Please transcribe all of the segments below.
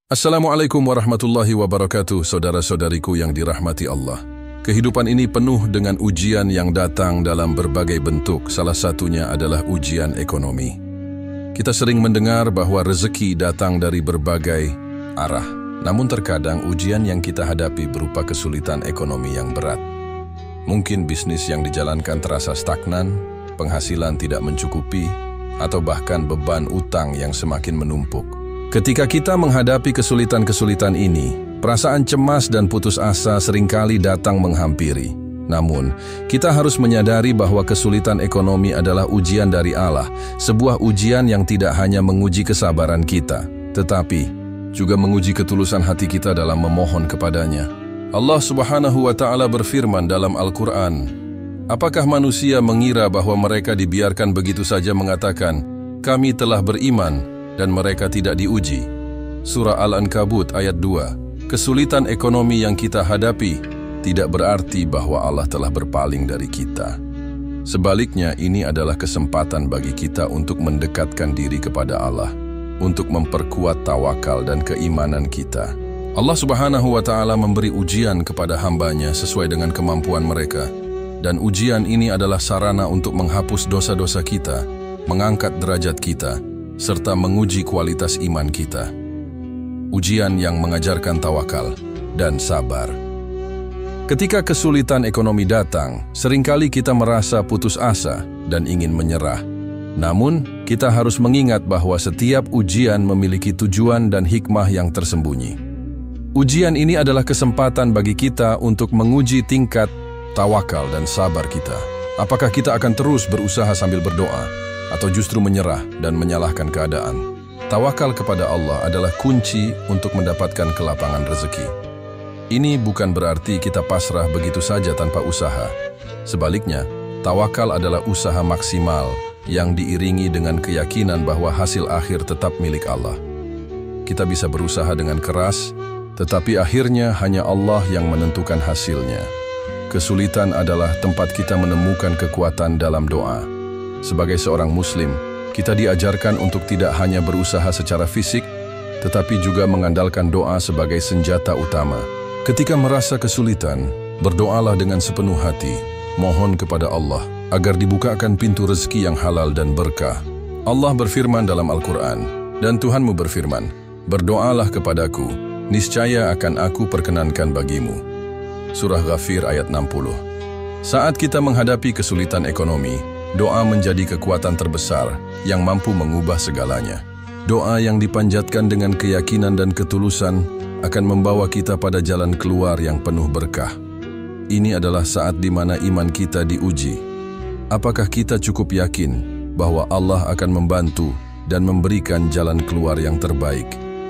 Assalamualaikum warahmatullahi wabarakatuh, saudara-saudariku yang dirahmati Allah. Kehidupan ini penuh dengan ujian yang datang dalam berbagai bentuk, salah satunya adalah ujian ekonomi. Kita sering mendengar bahwa rezeki datang dari berbagai arah, namun terkadang ujian yang kita hadapi berupa kesulitan ekonomi yang berat. Mungkin bisnis yang dijalankan terasa stagnan, penghasilan tidak mencukupi, atau bahkan beban utang yang semakin menumpuk. Ketika kita menghadapi kesulitan-kesulitan ini, perasaan cemas dan putus asa seringkali datang menghampiri. Namun, kita harus menyadari bahwa kesulitan ekonomi adalah ujian dari Allah, sebuah ujian yang tidak hanya menguji kesabaran kita, tetapi juga menguji ketulusan hati kita dalam memohon kepadanya. Allah Subhanahu wa Ta'ala berfirman dalam Al-Quran, "Apakah manusia mengira bahwa mereka dibiarkan begitu saja mengatakan, 'Kami telah beriman,' dan mereka tidak diuji?" Surah Al-Ankabut ayat 2. Kesulitan ekonomi yang kita hadapi tidak berarti bahwa Allah telah berpaling dari kita. Sebaliknya, ini adalah kesempatan bagi kita untuk mendekatkan diri kepada Allah, untuk memperkuat tawakal dan keimanan kita. Allah Subhanahu wa Ta'ala memberi ujian kepada hambanya sesuai dengan kemampuan mereka, dan ujian ini adalah sarana untuk menghapus dosa-dosa kita, mengangkat derajat kita, serta menguji kualitas iman kita. Ujian yang mengajarkan tawakal dan sabar. Ketika kesulitan ekonomi datang, seringkali kita merasa putus asa dan ingin menyerah. Namun, kita harus mengingat bahwa setiap ujian memiliki tujuan dan hikmah yang tersembunyi. Ujian ini adalah kesempatan bagi kita untuk menguji tingkat tawakal dan sabar kita. Apakah kita akan terus berusaha sambil berdoa, atau justru menyerah dan menyalahkan keadaan? Tawakal kepada Allah adalah kunci untuk mendapatkan kelapangan rezeki. Ini bukan berarti kita pasrah begitu saja tanpa usaha. Sebaliknya, tawakal adalah usaha maksimal yang diiringi dengan keyakinan bahwa hasil akhir tetap milik Allah. Kita bisa berusaha dengan keras, tetapi akhirnya hanya Allah yang menentukan hasilnya. Kesulitan adalah tempat kita menemukan kekuatan dalam doa. Sebagai seorang Muslim, kita diajarkan untuk tidak hanya berusaha secara fisik, tetapi juga mengandalkan doa sebagai senjata utama. Ketika merasa kesulitan, berdoalah dengan sepenuh hati, mohon kepada Allah agar dibukakan pintu rezeki yang halal dan berkah. Allah berfirman dalam Al-Quran, "Dan Tuhanmu berfirman, berdoalah kepadaku, niscaya akan aku perkenankan bagimu." Surah Ghafir ayat 60. Saat kita menghadapi kesulitan ekonomi, doa menjadi kekuatan terbesar yang mampu mengubah segalanya. Doa yang dipanjatkan dengan keyakinan dan ketulusan akan membawa kita pada jalan keluar yang penuh berkah. Ini adalah saat di mana iman kita diuji. Apakah kita cukup yakin bahwa Allah akan membantu dan memberikan jalan keluar yang terbaik?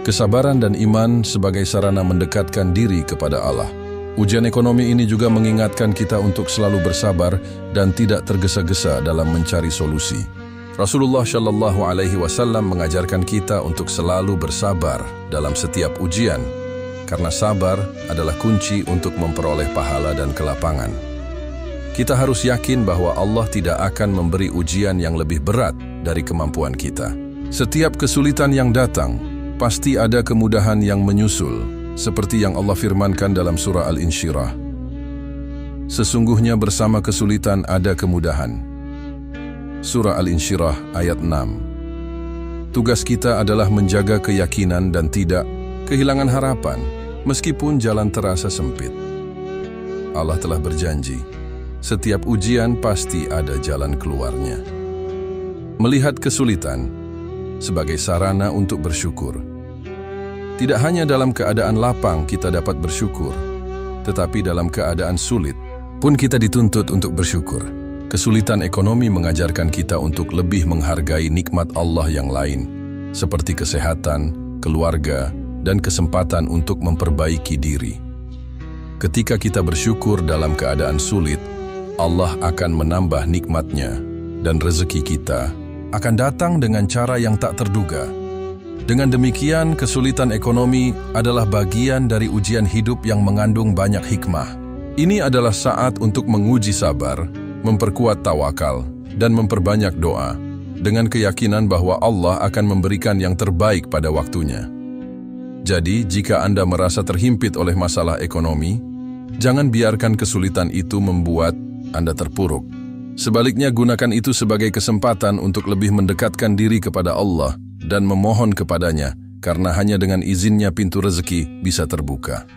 Kesabaran dan iman sebagai sarana mendekatkan diri kepada Allah. Ujian ekonomi ini juga mengingatkan kita untuk selalu bersabar dan tidak tergesa-gesa dalam mencari solusi. Rasulullah Shallallahu Alaihi Wasallam mengajarkan kita untuk selalu bersabar dalam setiap ujian, karena sabar adalah kunci untuk memperoleh pahala dan kelapangan. Kita harus yakin bahwa Allah tidak akan memberi ujian yang lebih berat dari kemampuan kita. Setiap kesulitan yang datang, pasti ada kemudahan yang menyusul. Seperti yang Allah firmankan dalam surah Al-Insyirah. Sesungguhnya bersama kesulitan ada kemudahan. Surah Al-Insyirah ayat 6. Tugas kita adalah menjaga keyakinan dan tidak kehilangan harapan, meskipun jalan terasa sempit. Allah telah berjanji, setiap ujian pasti ada jalan keluarnya. Melihat kesulitan sebagai sarana untuk bersyukur. Tidak hanya dalam keadaan lapang kita dapat bersyukur, tetapi dalam keadaan sulit pun kita dituntut untuk bersyukur. Kesulitan ekonomi mengajarkan kita untuk lebih menghargai nikmat Allah yang lain, seperti kesehatan, keluarga, dan kesempatan untuk memperbaiki diri. Ketika kita bersyukur dalam keadaan sulit, Allah akan menambah nikmat-Nya, dan rezeki kita akan datang dengan cara yang tak terduga. Dengan demikian, kesulitan ekonomi adalah bagian dari ujian hidup yang mengandung banyak hikmah. Ini adalah saat untuk menguji sabar, memperkuat tawakal, dan memperbanyak doa, dengan keyakinan bahwa Allah akan memberikan yang terbaik pada waktunya. Jadi, jika Anda merasa terhimpit oleh masalah ekonomi, jangan biarkan kesulitan itu membuat Anda terpuruk. Sebaliknya, gunakan itu sebagai kesempatan untuk lebih mendekatkan diri kepada Allah dan memohon kepadanya, karena hanya dengan izinnya pintu rezeki bisa terbuka.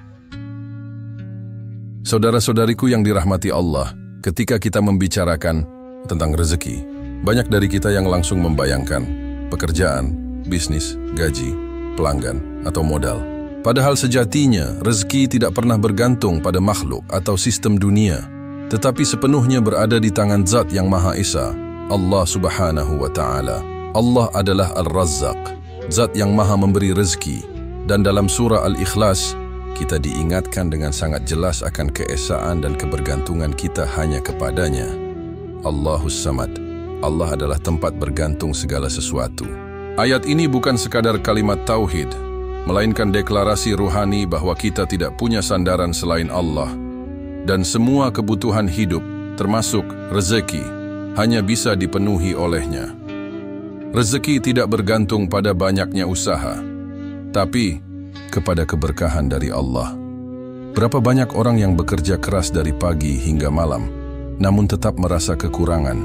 Saudara-saudariku yang dirahmati Allah, ketika kita membicarakan tentang rezeki, banyak dari kita yang langsung membayangkan pekerjaan, bisnis, gaji, pelanggan, atau modal. Padahal sejatinya, rezeki tidak pernah bergantung pada makhluk atau sistem dunia, tetapi sepenuhnya berada di tangan Zat yang Maha Esa, Allah Subhanahu wa Ta'ala. Allah adalah Ar-Razzaq, Zat yang Maha memberi rezeki, dan dalam surah Al-Ikhlas, kita diingatkan dengan sangat jelas akan keesaan dan kebergantungan kita hanya kepadanya. Allahus Samad, Allah adalah tempat bergantung segala sesuatu. Ayat ini bukan sekadar kalimat tauhid, melainkan deklarasi ruhani bahwa kita tidak punya sandaran selain Allah, dan semua kebutuhan hidup, termasuk rezeki, hanya bisa dipenuhi olehnya. Rezeki tidak bergantung pada banyaknya usaha, tapi kepada keberkahan dari Allah. Berapa banyak orang yang bekerja keras dari pagi hingga malam, namun tetap merasa kekurangan,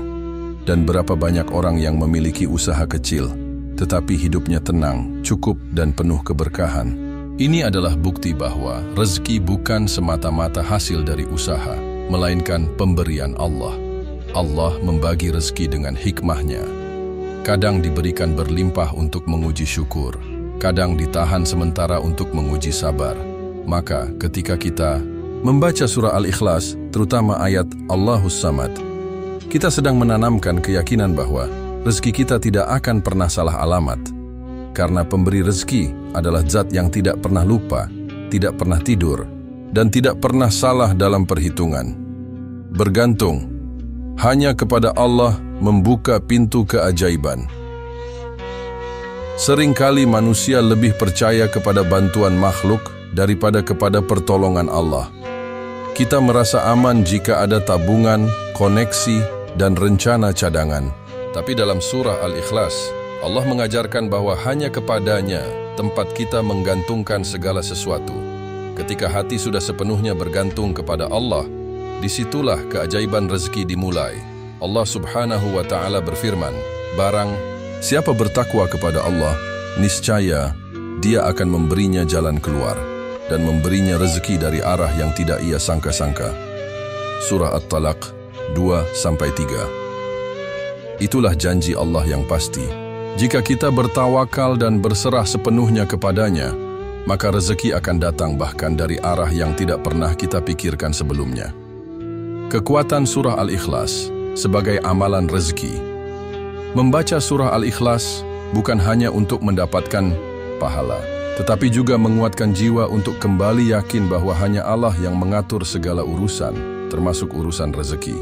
dan berapa banyak orang yang memiliki usaha kecil, tetapi hidupnya tenang, cukup, dan penuh keberkahan. Ini adalah bukti bahwa rezeki bukan semata-mata hasil dari usaha, melainkan pemberian Allah. Allah membagi rezeki dengan hikmahnya. Kadang diberikan berlimpah untuk menguji syukur, kadang ditahan sementara untuk menguji sabar. Maka ketika kita membaca surah Al-Ikhlas, terutama ayat Allahus Samad, kita sedang menanamkan keyakinan bahwa rezeki kita tidak akan pernah salah alamat, karena pemberi rezeki adalah Zat yang tidak pernah lupa, tidak pernah tidur, dan tidak pernah salah dalam perhitungan. Bergantung hanya kepada Allah membuka pintu keajaiban. Seringkali manusia lebih percaya kepada bantuan makhluk daripada kepada pertolongan Allah. Kita merasa aman jika ada tabungan, koneksi, dan rencana cadangan. Tapi dalam surah Al-Ikhlas, Allah mengajarkan bahwa hanya kepadanya tempat kita menggantungkan segala sesuatu. Ketika hati sudah sepenuhnya bergantung kepada Allah, disitulah keajaiban rezeki dimulai. Allah Subhanahu wa Ta'ala berfirman, "Barang siapa bertakwa kepada Allah, niscaya Dia akan memberinya jalan keluar dan memberinya rezeki dari arah yang tidak ia sangka-sangka." Surah At-Talaq 2-3. Itulah janji Allah yang pasti. Jika kita bertawakal dan berserah sepenuhnya kepadanya, maka rezeki akan datang bahkan dari arah yang tidak pernah kita pikirkan sebelumnya. Kekuatan surah Al-Ikhlas sebagai amalan rezeki. Membaca surah Al-Ikhlas bukan hanya untuk mendapatkan pahala, tetapi juga menguatkan jiwa untuk kembali yakin bahwa hanya Allah yang mengatur segala urusan, termasuk urusan rezeki.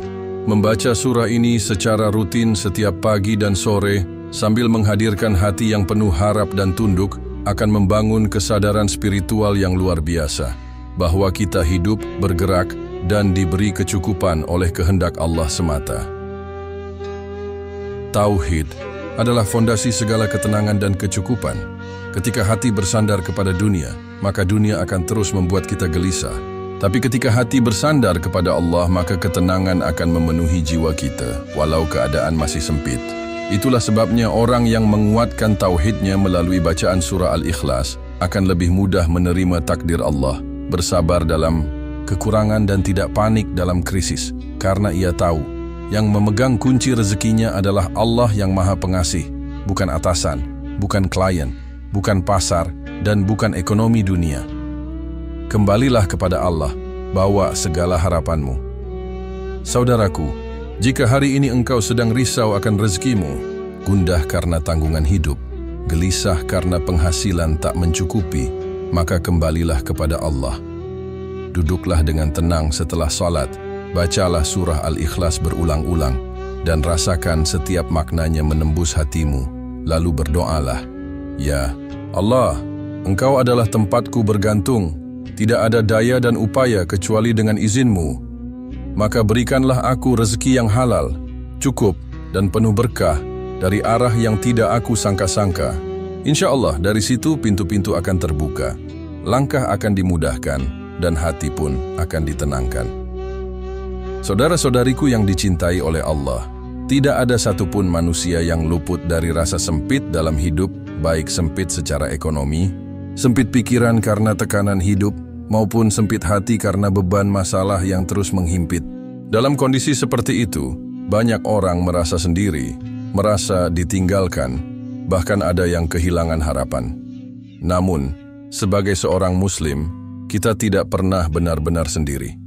Membaca surah ini secara rutin setiap pagi dan sore sambil menghadirkan hati yang penuh harap dan tunduk akan membangun kesadaran spiritual yang luar biasa, bahwa kita hidup, bergerak, dan diberi kecukupan oleh kehendak Allah semata. Tauhid adalah fondasi segala ketenangan dan kecukupan. Ketika hati bersandar kepada dunia, maka dunia akan terus membuat kita gelisah. Tapi ketika hati bersandar kepada Allah, maka ketenangan akan memenuhi jiwa kita, walau keadaan masih sempit. Itulah sebabnya orang yang menguatkan tauhidnya melalui bacaan surah Al-Ikhlas akan lebih mudah menerima takdir Allah, bersabar dalam kekurangan dan tidak panik dalam krisis, karena ia tahu yang memegang kunci rezekinya adalah Allah yang Maha Pengasih, bukan atasan, bukan klien, bukan pasar, dan bukan ekonomi dunia. Kembalilah kepada Allah, bawa segala harapanmu. Saudaraku, jika hari ini engkau sedang risau akan rezekimu, gundah karena tanggungan hidup, gelisah karena penghasilan tak mencukupi, maka kembalilah kepada Allah. Duduklah dengan tenang setelah salat, bacalah surah Al-Ikhlas berulang-ulang, dan rasakan setiap maknanya menembus hatimu, lalu berdoalah, "Ya Allah, Engkau adalah tempatku bergantung. Tidak ada daya dan upaya kecuali dengan izin-Mu. Maka berikanlah aku rezeki yang halal, cukup, dan penuh berkah dari arah yang tidak aku sangka-sangka. Insya Allah dari situ pintu-pintu akan terbuka, langkah akan dimudahkan, dan hati pun akan ditenangkan. Saudara-saudariku yang dicintai oleh Allah, tidak ada satupun manusia yang luput dari rasa sempit dalam hidup, baik sempit secara ekonomi, sempit pikiran karena tekanan hidup, maupun sempit hati karena beban masalah yang terus menghimpit. Dalam kondisi seperti itu, banyak orang merasa sendiri, merasa ditinggalkan, bahkan ada yang kehilangan harapan. Namun, sebagai seorang Muslim, kita tidak pernah benar-benar sendiri.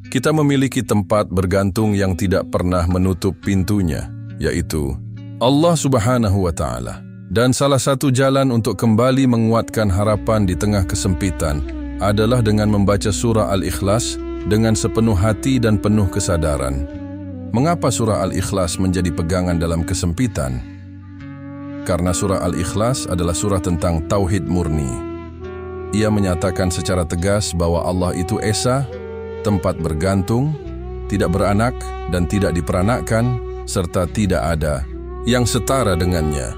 Kita memiliki tempat bergantung yang tidak pernah menutup pintunya, yaitu Allah Subhanahu wa Ta'ala. Dan salah satu jalan untuk kembali menguatkan harapan di tengah kesempitan adalah dengan membaca surah Al-Ikhlas dengan sepenuh hati dan penuh kesadaran. Mengapa surah Al-Ikhlas menjadi pegangan dalam kesempitan? Karena surah Al-Ikhlas adalah surah tentang tauhid murni. Ia menyatakan secara tegas bahwa Allah itu esa, tempat bergantung, tidak beranak dan tidak diperanakkan, serta tidak ada yang setara dengannya.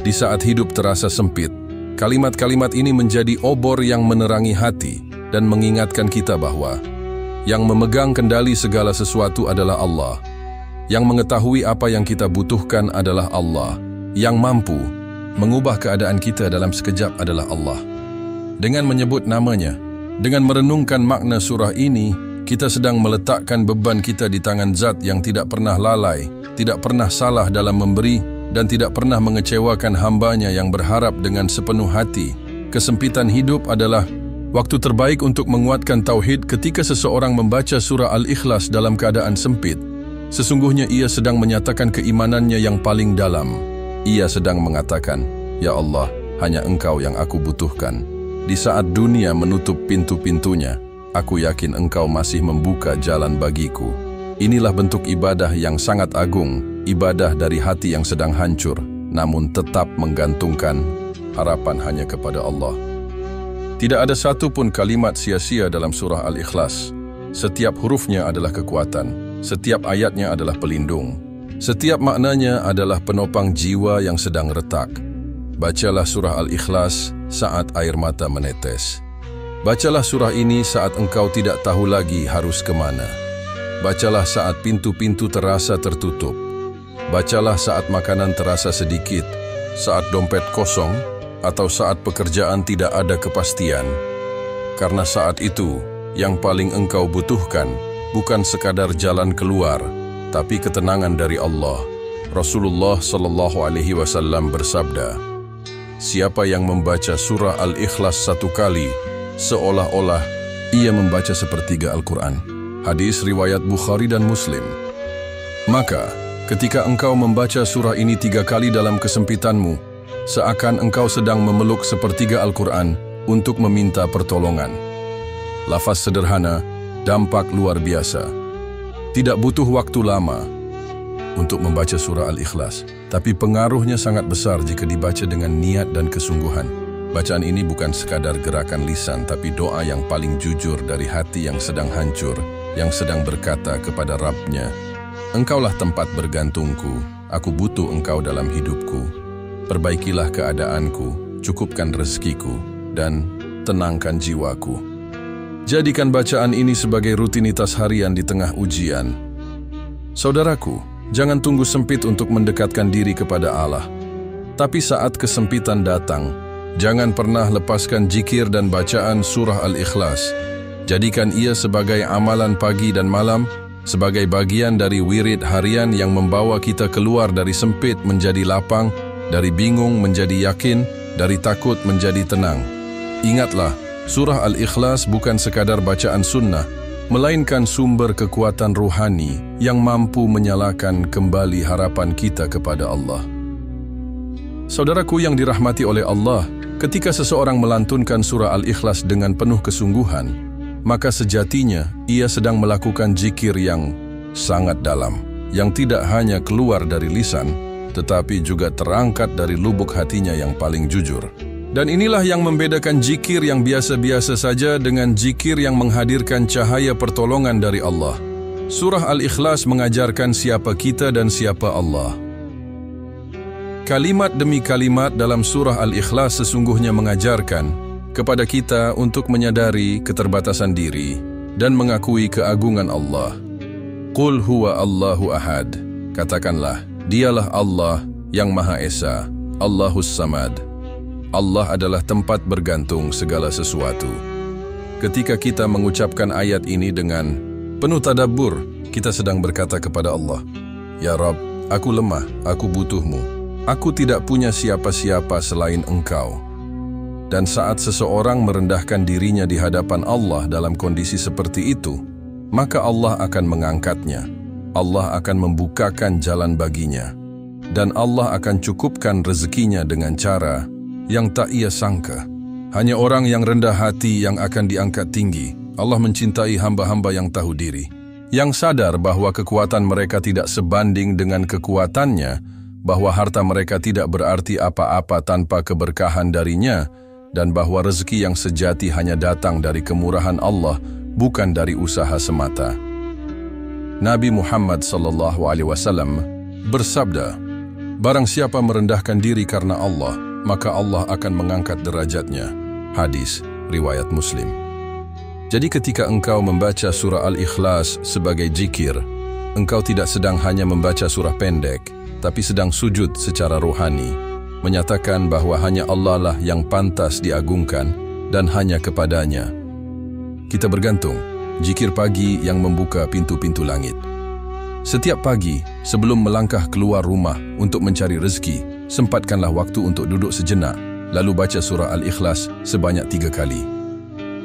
Di saat hidup terasa sempit, kalimat-kalimat ini menjadi obor yang menerangi hati dan mengingatkan kita bahwa yang memegang kendali segala sesuatu adalah Allah. Yang mengetahui apa yang kita butuhkan adalah Allah. Yang mampu mengubah keadaan kita dalam sekejap adalah Allah. Dengan menyebut namanya, dengan merenungkan makna surah ini, kita sedang meletakkan beban kita di tangan Zat yang tidak pernah lalai, tidak pernah salah dalam memberi, dan tidak pernah mengecewakan hambanya yang berharap dengan sepenuh hati. Kesempitan hidup adalah waktu terbaik untuk menguatkan tauhid. Ketika seseorang membaca surah Al-Ikhlas dalam keadaan sempit, sesungguhnya ia sedang menyatakan keimanannya yang paling dalam. Ia sedang mengatakan, "Ya Allah, hanya Engkau yang aku butuhkan. Di saat dunia menutup pintu-pintunya, aku yakin Engkau masih membuka jalan bagiku." Inilah bentuk ibadah yang sangat agung, ibadah dari hati yang sedang hancur, namun tetap menggantungkan harapan hanya kepada Allah. Tidak ada satu pun kalimat sia-sia dalam surah Al-Ikhlas. Setiap hurufnya adalah kekuatan, setiap ayatnya adalah pelindung, setiap maknanya adalah penopang jiwa yang sedang retak. Bacalah surah Al-Ikhlas saat air mata menetes. Bacalah surah ini saat engkau tidak tahu lagi harus kemana. Bacalah saat pintu-pintu terasa tertutup. Bacalah saat makanan terasa sedikit, saat dompet kosong, atau saat pekerjaan tidak ada kepastian. Karena saat itu, yang paling engkau butuhkan bukan sekadar jalan keluar, tapi ketenangan dari Allah. Rasulullah SAW bersabda, "Siapa yang membaca surah Al-Ikhlas satu kali, seolah-olah ia membaca sepertiga Al-Quran." Hadis riwayat Bukhari dan Muslim. Maka, ketika engkau membaca surah ini 3 kali dalam kesempitanmu, seakan engkau sedang memeluk sepertiga Al-Quran untuk meminta pertolongan. Lafaz sederhana, dampak luar biasa. Tidak butuh waktu lama untuk membaca surah Al-Ikhlas, tapi pengaruhnya sangat besar jika dibaca dengan niat dan kesungguhan. Bacaan ini bukan sekadar gerakan lisan, tapi doa yang paling jujur dari hati yang sedang hancur, yang sedang berkata kepada Rabb-Nya, "Engkaulah tempat bergantungku, aku butuh Engkau dalam hidupku. Perbaikilah keadaanku, cukupkan rezekiku, dan tenangkan jiwaku." Jadikan bacaan ini sebagai rutinitas harian di tengah ujian. Saudaraku, jangan tunggu sempit untuk mendekatkan diri kepada Allah. Tapi saat kesempitan datang, jangan pernah lepaskan zikir dan bacaan surah Al-Ikhlas. Jadikan ia sebagai amalan pagi dan malam, sebagai bagian dari wirid harian yang membawa kita keluar dari sempit menjadi lapang, dari bingung menjadi yakin, dari takut menjadi tenang. Ingatlah, surah Al-Ikhlas bukan sekadar bacaan sunnah, melainkan sumber kekuatan ruhani yang mampu menyalakan kembali harapan kita kepada Allah. Saudaraku yang dirahmati oleh Allah, ketika seseorang melantunkan surah Al-Ikhlas dengan penuh kesungguhan, maka sejatinya ia sedang melakukan zikir yang sangat dalam, yang tidak hanya keluar dari lisan, tetapi juga terangkat dari lubuk hatinya yang paling jujur. Dan inilah yang membedakan zikir yang biasa-biasa saja dengan zikir yang menghadirkan cahaya pertolongan dari Allah. Surah Al-Ikhlas mengajarkan siapa kita dan siapa Allah. Kalimat demi kalimat dalam surah Al-Ikhlas sesungguhnya mengajarkan kepada kita untuk menyadari keterbatasan diri dan mengakui keagungan Allah. Qul huwa Allahu ahad. Katakanlah, dialah Allah yang Maha Esa, Allahus Samad. Allah adalah tempat bergantung segala sesuatu. Ketika kita mengucapkan ayat ini dengan penuh tadabbur, kita sedang berkata kepada Allah, Ya Rabb, aku lemah, aku butuhmu. Aku tidak punya siapa-siapa selain Engkau. Dan saat seseorang merendahkan dirinya di hadapan Allah dalam kondisi seperti itu, maka Allah akan mengangkatnya. Allah akan membukakan jalan baginya. Dan Allah akan cukupkan rezekinya dengan cara yang tak ia sangka. Hanya orang yang rendah hati yang akan diangkat tinggi. Allah mencintai hamba-hamba yang tahu diri, yang sadar bahwa kekuatan mereka tidak sebanding dengan kekuatannya, bahwa harta mereka tidak berarti apa-apa tanpa keberkahan darinya, dan bahwa rezeki yang sejati hanya datang dari kemurahan Allah, bukan dari usaha semata. Nabi Muhammad SAW bersabda, barang siapa merendahkan diri karena Allah, maka Allah akan mengangkat derajatnya. Hadis riwayat Muslim. Jadi ketika engkau membaca surah Al-Ikhlas sebagai zikir, engkau tidak sedang hanya membaca surah pendek, tapi sedang sujud secara rohani, menyatakan bahwa hanya Allah lah yang pantas diagungkan dan hanya kepadanya kita bergantung. Zikir pagi yang membuka pintu-pintu langit. Setiap pagi, sebelum melangkah keluar rumah untuk mencari rezeki, sempatkanlah waktu untuk duduk sejenak, lalu baca surah Al-Ikhlas sebanyak 3 kali.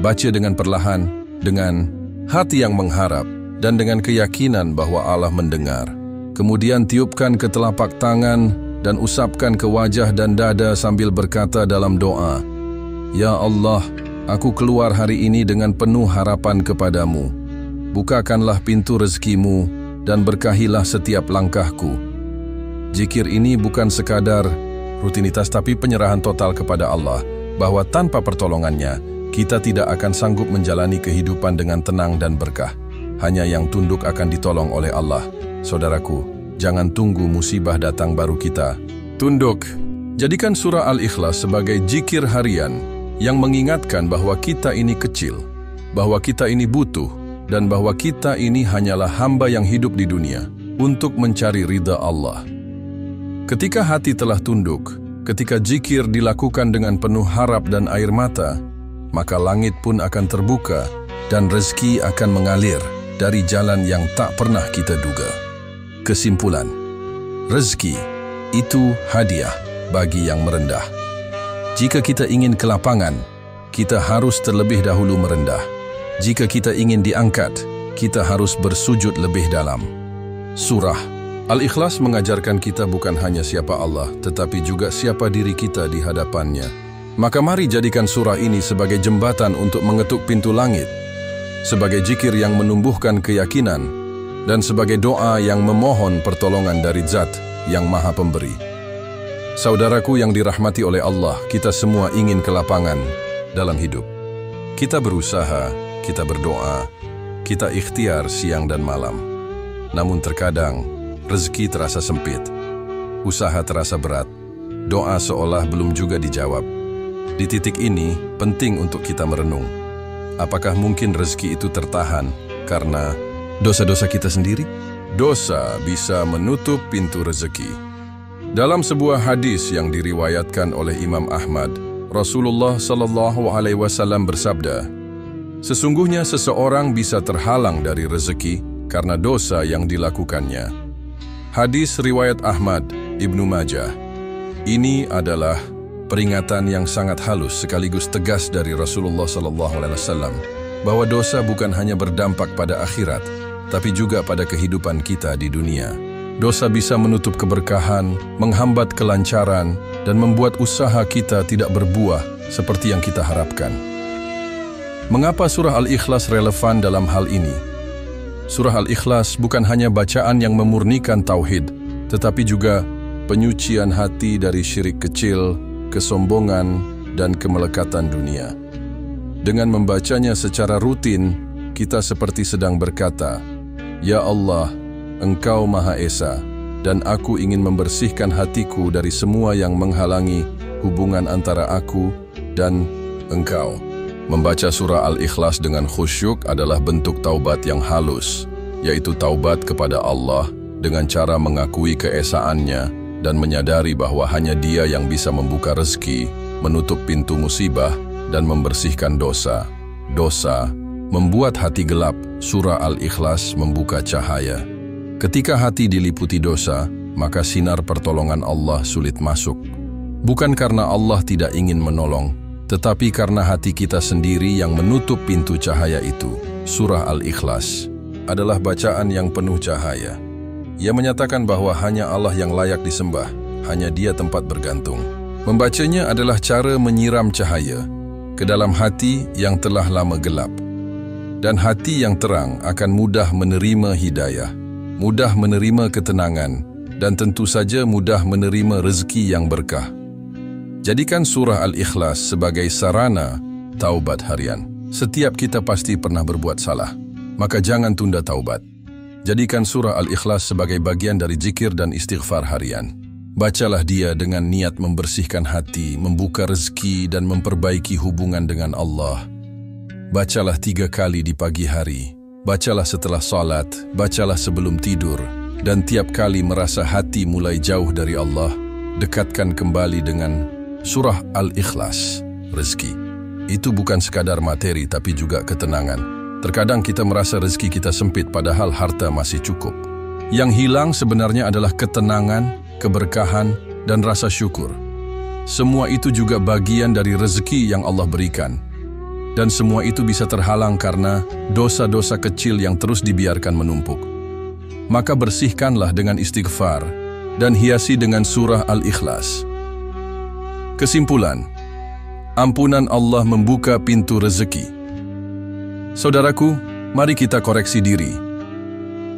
Baca dengan perlahan, dengan hati yang mengharap, dan dengan keyakinan bahwa Allah mendengar. Kemudian tiupkan ke telapak tangan dan usapkan ke wajah dan dada sambil berkata dalam doa, Ya Allah, aku keluar hari ini dengan penuh harapan kepadamu. Bukakanlah pintu rezekimu dan berkahilah setiap langkahku. Zikir ini bukan sekadar rutinitas tapi penyerahan total kepada Allah, bahwa tanpa pertolongannya, kita tidak akan sanggup menjalani kehidupan dengan tenang dan berkah. Hanya yang tunduk akan ditolong oleh Allah. Saudaraku, jangan tunggu musibah datang baru kita tunduk. Jadikan surah Al-Ikhlas sebagai zikir harian yang mengingatkan bahwa kita ini kecil, bahwa kita ini butuh, dan bahwa kita ini hanyalah hamba yang hidup di dunia untuk mencari ridha Allah. Ketika hati telah tunduk, ketika zikir dilakukan dengan penuh harap dan air mata, maka langit pun akan terbuka dan rezeki akan mengalir dari jalan yang tak pernah kita duga. Kesimpulan, rezeki itu hadiah bagi yang merendah. Jika kita ingin kelapangan, kita harus terlebih dahulu merendah. Jika kita ingin diangkat, kita harus bersujud lebih dalam. Surah Al-Ikhlas mengajarkan kita bukan hanya siapa Allah, tetapi juga siapa diri kita di hadapannya. Maka mari jadikan surah ini sebagai jembatan untuk mengetuk pintu langit, sebagai zikir yang menumbuhkan keyakinan, dan sebagai doa yang memohon pertolongan dari Zat yang Maha Pemberi. Saudaraku yang dirahmati oleh Allah, kita semua ingin kelapangan dalam hidup. Kita berusaha, kita berdoa, kita ikhtiar siang dan malam. Namun terkadang, rezeki terasa sempit, usaha terasa berat, doa seolah belum juga dijawab. Di titik ini, penting untuk kita merenung. Apakah mungkin rezeki itu tertahan karena dosa-dosa kita sendiri? Dosa bisa menutup pintu rezeki. Dalam sebuah hadis yang diriwayatkan oleh Imam Ahmad, Rasulullah SAW bersabda, sesungguhnya seseorang bisa terhalang dari rezeki karena dosa yang dilakukannya. Hadis riwayat Ahmad, Ibnu Majah. Ini adalah peringatan yang sangat halus sekaligus tegas dari Rasulullah SAW bahwa dosa bukan hanya berdampak pada akhirat, tapi juga pada kehidupan kita di dunia. Dosa bisa menutup keberkahan, menghambat kelancaran, dan membuat usaha kita tidak berbuah seperti yang kita harapkan. Mengapa surah Al-Ikhlas relevan dalam hal ini? Surah Al-Ikhlas bukan hanya bacaan yang memurnikan tauhid, tetapi juga penyucian hati dari syirik kecil, kesombongan, dan kemelekatan dunia. Dengan membacanya secara rutin, kita seperti sedang berkata, Ya Allah, Engkau Maha Esa, dan aku ingin membersihkan hatiku dari semua yang menghalangi hubungan antara aku dan Engkau. Membaca surah Al-Ikhlas dengan khusyuk adalah bentuk taubat yang halus, yaitu taubat kepada Allah dengan cara mengakui keesaannya dan menyadari bahwa hanya Dia yang bisa membuka rezeki, menutup pintu musibah, dan membersihkan dosa. Dosa membuat hati gelap. Surah Al-Ikhlas membuka cahaya. Ketika hati diliputi dosa, maka sinar pertolongan Allah sulit masuk. Bukan karena Allah tidak ingin menolong, tetapi karena hati kita sendiri yang menutup pintu cahaya itu. Surah Al-Ikhlas adalah bacaan yang penuh cahaya. Ia menyatakan bahwa hanya Allah yang layak disembah, hanya Dia tempat bergantung. Membacanya adalah cara menyiram cahaya ke dalam hati yang telah lama gelap. Dan hati yang terang akan mudah menerima hidayah, mudah menerima ketenangan, dan tentu saja mudah menerima rezeki yang berkah. Jadikan surah Al-Ikhlas sebagai sarana taubat harian. Setiap kita pasti pernah berbuat salah, maka jangan tunda taubat. Jadikan surah Al-Ikhlas sebagai bagian dari zikir dan istighfar harian. Bacalah dia dengan niat membersihkan hati, membuka rezeki, dan memperbaiki hubungan dengan Allah. Bacalah 3 kali di pagi hari, bacalah setelah salat, bacalah sebelum tidur, dan tiap kali merasa hati mulai jauh dari Allah, dekatkan kembali dengan surah Al-Ikhlas. Rezeki itu bukan sekadar materi tapi juga ketenangan. Terkadang kita merasa rezeki kita sempit padahal harta masih cukup. Yang hilang sebenarnya adalah ketenangan, keberkahan, dan rasa syukur. Semua itu juga bagian dari rezeki yang Allah berikan. Dan semua itu bisa terhalang karena dosa-dosa kecil yang terus dibiarkan menumpuk. Maka bersihkanlah dengan istighfar dan hiasi dengan surah Al-Ikhlas. Kesimpulan, ampunan Allah membuka pintu rezeki. Saudaraku, mari kita koreksi diri.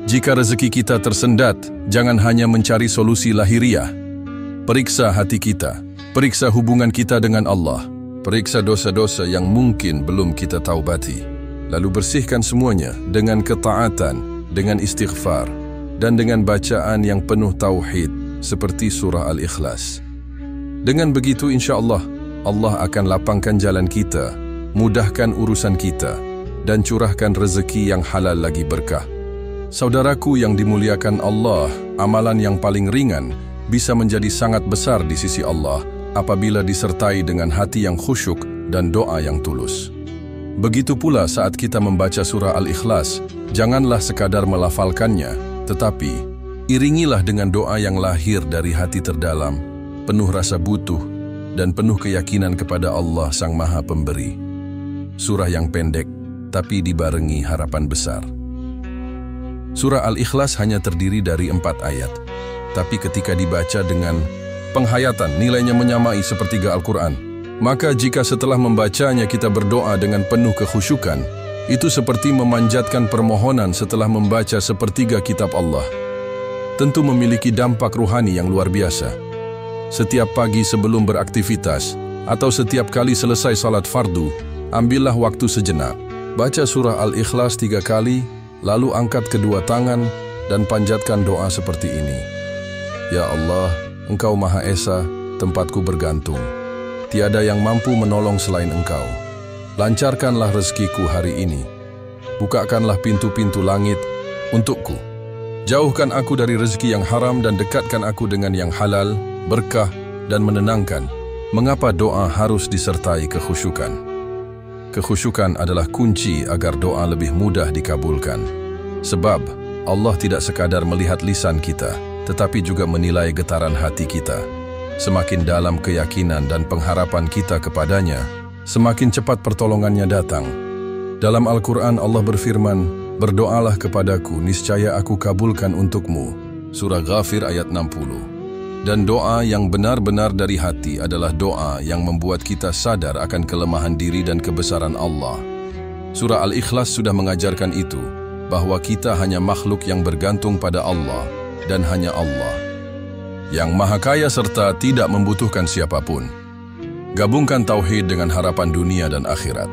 Jika rezeki kita tersendat, jangan hanya mencari solusi lahiriah. Periksa hati kita, periksa hubungan kita dengan Allah. Periksa dosa-dosa yang mungkin belum kita taubati. Lalu bersihkan semuanya dengan ketaatan, dengan istighfar, dan dengan bacaan yang penuh tauhid seperti surah Al-Ikhlas. Dengan begitu insya Allah, Allah akan lapangkan jalan kita, mudahkan urusan kita, dan curahkan rezeki yang halal lagi berkah. Saudaraku yang dimuliakan Allah, amalan yang paling ringan bisa menjadi sangat besar di sisi Allah apabila disertai dengan hati yang khusyuk dan doa yang tulus. Begitu pula saat kita membaca surah Al-Ikhlas, janganlah sekadar melafalkannya, tetapi iringilah dengan doa yang lahir dari hati terdalam, penuh rasa butuh, dan penuh keyakinan kepada Allah Sang Maha Pemberi. Surah yang pendek, tapi dibarengi harapan besar. Surah Al-Ikhlas hanya terdiri dari 4 ayat, tapi ketika dibaca dengan penghayatan, nilainya menyamai sepertiga Al-Quran. Maka jika setelah membacanya kita berdoa dengan penuh kekhusyukan, itu seperti memanjatkan permohonan setelah membaca sepertiga kitab Allah. Tentu memiliki dampak ruhani yang luar biasa. Setiap pagi sebelum beraktivitas, atau setiap kali selesai salat fardu, ambillah waktu sejenak. Baca surah Al-Ikhlas 3 kali, lalu angkat kedua tangan dan panjatkan doa seperti ini. Ya Allah, Engkau Maha Esa, tempatku bergantung. Tiada yang mampu menolong selain Engkau. Lancarkanlah rezekiku hari ini. Bukakanlah pintu-pintu langit untukku. Jauhkan aku dari rezeki yang haram dan dekatkan aku dengan yang halal, berkah, dan menenangkan. Mengapa doa harus disertai kekhusyukan? Kekhusyukan adalah kunci agar doa lebih mudah dikabulkan. Sebab Allah tidak sekadar melihat lisan kita, tetapi juga menilai getaran hati kita. Semakin dalam keyakinan dan pengharapan kita kepadanya, semakin cepat pertolongannya datang. Dalam Al-Quran Allah berfirman, berdoalah kepadaku, niscaya aku kabulkan untukmu. Surah Ghafir ayat 60. Dan doa yang benar-benar dari hati adalah doa yang membuat kita sadar akan kelemahan diri dan kebesaran Allah. Surah Al-Ikhlas sudah mengajarkan itu, bahwa kita hanya makhluk yang bergantung pada Allah, dan hanya Allah yang Maha Kaya serta tidak membutuhkan siapapun. Gabungkan tauhid dengan harapan dunia dan akhirat.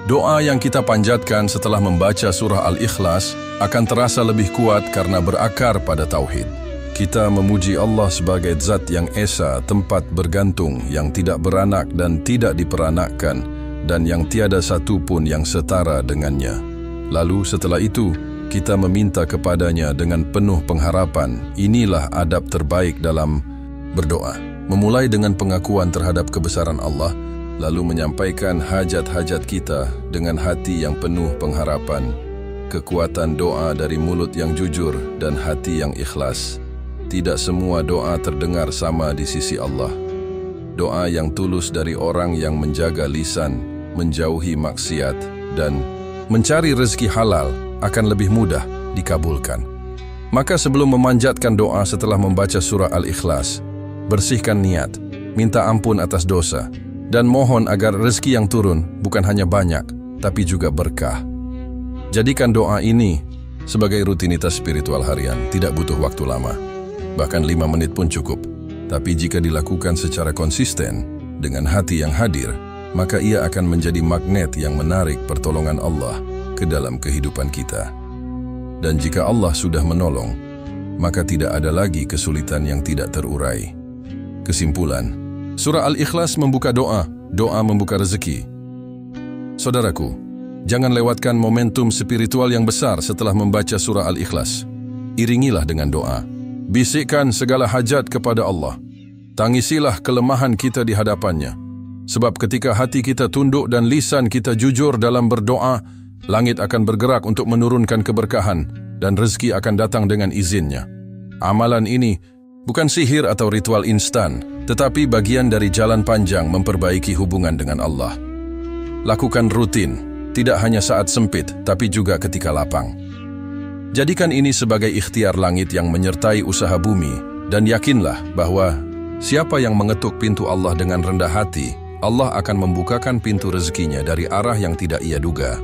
Doa yang kita panjatkan setelah membaca surah Al-Ikhlas akan terasa lebih kuat karena berakar pada tauhid. Kita memuji Allah sebagai zat yang esa, tempat bergantung, yang tidak beranak dan tidak diperanakkan, dan yang tiada satu pun yang setara dengannya. Lalu setelah itu, kita meminta kepadanya dengan penuh pengharapan. Inilah adab terbaik dalam berdoa. Memulai dengan pengakuan terhadap kebesaran Allah, lalu menyampaikan hajat-hajat kita dengan hati yang penuh pengharapan. Kekuatan doa dari mulut yang jujur dan hati yang ikhlas. Tidak semua doa terdengar sama di sisi Allah. Doa yang tulus dari orang yang menjaga lisan, menjauhi maksiat, dan mencari rezeki halal akan lebih mudah dikabulkan. Maka sebelum memanjatkan doa setelah membaca surah Al-Ikhlas, bersihkan niat, minta ampun atas dosa, dan mohon agar rezeki yang turun bukan hanya banyak, tapi juga berkah. Jadikan doa ini sebagai rutinitas spiritual harian, tidak butuh waktu lama. Bahkan 5 menit pun cukup. Tapi jika dilakukan secara konsisten, dengan hati yang hadir, maka ia akan menjadi magnet yang menarik pertolongan Allah ke dalam kehidupan kita. Dan jika Allah sudah menolong, maka tidak ada lagi kesulitan yang tidak terurai. Kesimpulan, surah Al-Ikhlas membuka doa, doa membuka rezeki. Saudaraku, jangan lewatkan momentum spiritual yang besar setelah membaca surah Al-Ikhlas. Iringilah dengan doa. Bisikkan segala hajat kepada Allah. Tangisilah kelemahan kita di hadapannya. Sebab ketika hati kita tunduk dan lisan kita jujur dalam berdoa, langit akan bergerak untuk menurunkan keberkahan dan rezeki akan datang dengan izinnya. Amalan ini bukan sihir atau ritual instan, tetapi bagian dari jalan panjang memperbaiki hubungan dengan Allah. Lakukan rutin, tidak hanya saat sempit, tapi juga ketika lapang. Jadikan ini sebagai ikhtiar langit yang menyertai usaha bumi, dan yakinlah bahwa siapa yang mengetuk pintu Allah dengan rendah hati, Allah akan membukakan pintu rezekinya dari arah yang tidak ia duga.